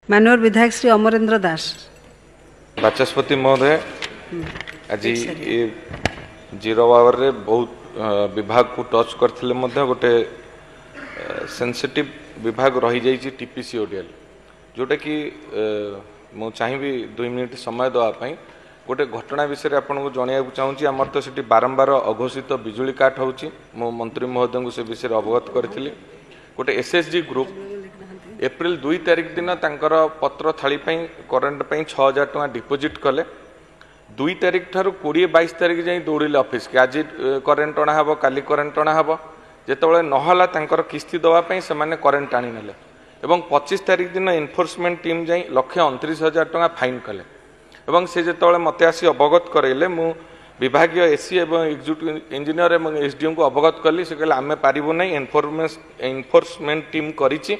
माननीय विधायक श्री अमरेंद्र दास। बाचस्पति महोदय, आज जीरो आवर रे बहुत विभाग को टच करथिले मध्य गोटे सेंसिटिव विभाग रही जाइए टीपीसी ओडीएल, जोटा कि मु चाहिए 2 मिनिट समय देवाई गोटे घटना विषय आपको जनवाक चाहूँगी। आमर तो सीटी बारंबार अघोषित बिजुली काट हो मंत्री महोदय को से विषय अवगत करी। गोटे एसएचजी ग्रुप एप्रिल 2 तारिख दिन तांकर पत्र थाली करेन्ट 6000 टका डिपोजिट कले। 2 तारिख ठार 20-22 तारिख जाए दौड़े ऑफिस के आज करेन्ट अणा हे काली करेन्ट अणा हे जिते नहला तांकर किस्ती दवाई से करेन्ट आनी नेले एवं 25 तारिख दिन एनफोर्समेंट टीम जाए 129,000 टका फाइन कले एवं से जो मत आसी अवगत करैले मु विभागीय एसी एवं एक्जिक्यूटिव इंजीनियर एवं एसडीएम को अवगत कली। से कहले आमे पारिबो नै, एनफोर्समेंट टीम करिछि,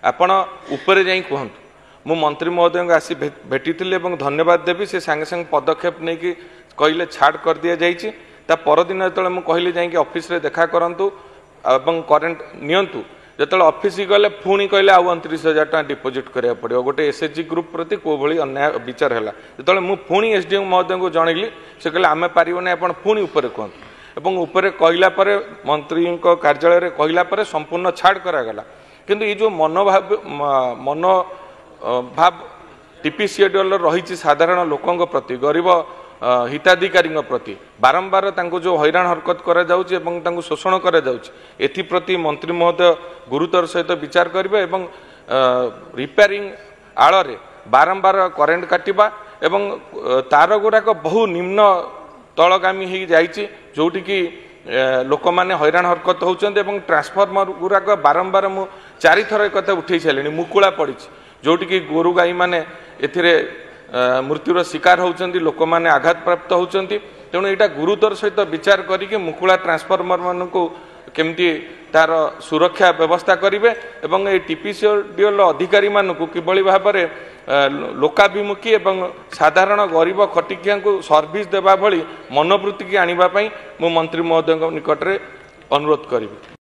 आपण ऊपर जाई कहंतु। मु मंत्री महोदय को आसी भेटी धन्यवाद देवी। से संगे संगे पदक्षेप नहीं कि कहले छाड़ कर दिया जाइछि। ता परदिन जो मुझे कहली जाइए ऑफिस रे देखा करंतु एवं करेन्ट नियंतु, जो ऑफिस गले पुणी कहले आउ 29,000 टका डिपोजिट करा पड़ो। गोटे एसएचजी ग्रुप प्रति को भली अन्याय विचार है। जो मुझे पुणी एसडीएम महोदय को जनइली से कहले आमे पारिबो नै, आपण पुणी ऊपर कहंतु एवं ऊपर कहला परे मंत्री कार्यालय रे कहला परे संपूर्ण छाड़ करागला। किंतु ये जो मनोभाव टीपीसी ओडीएल रही साधारण लोकों प्रति गरीब हिताधिकारी प्रति बारंबार जो हैरान हरकत करा जाउछि एवं तांको शोषण करा जाउछि, एथिप्रति मंत्री महोदय गुरुतर सहित विचार करिबे एवं रिपेयरिंग आଳରେ बारंबार करेन्ट काटिबा एवं तार गुराक बहु निम्न तलगामी हो जाइछि, जोटि कि लोक मैंने हैरान हरकत होउछन्ते एवं ट्रांसफॉर्मर गुराक बारंबार मु 4 थर एक उठे सारे मुकुला पड़ी, जोटि कि गोरु गाई मैंने एथिरे मृत्युर शिकार होउछन्ती, लोक मैंने आघात प्राप्त होउछन्ती। तेणु यहाँ गुरुतर सहित विचार करिके मुकुला ट्रांसफॉर्मर मान को केमती तार सुरक्षा व्यवस्था करेंगे एवं ये टीपीसी ओडीएल अधिकारी मानक किभली भाव में लोकाभिमुखी एवं साधारण गरीब खटिकिया को सर्विस देवा भली मनोवृत्ति की आनिबा पई मु मंत्री महोदय निकट में अनुरोध करी।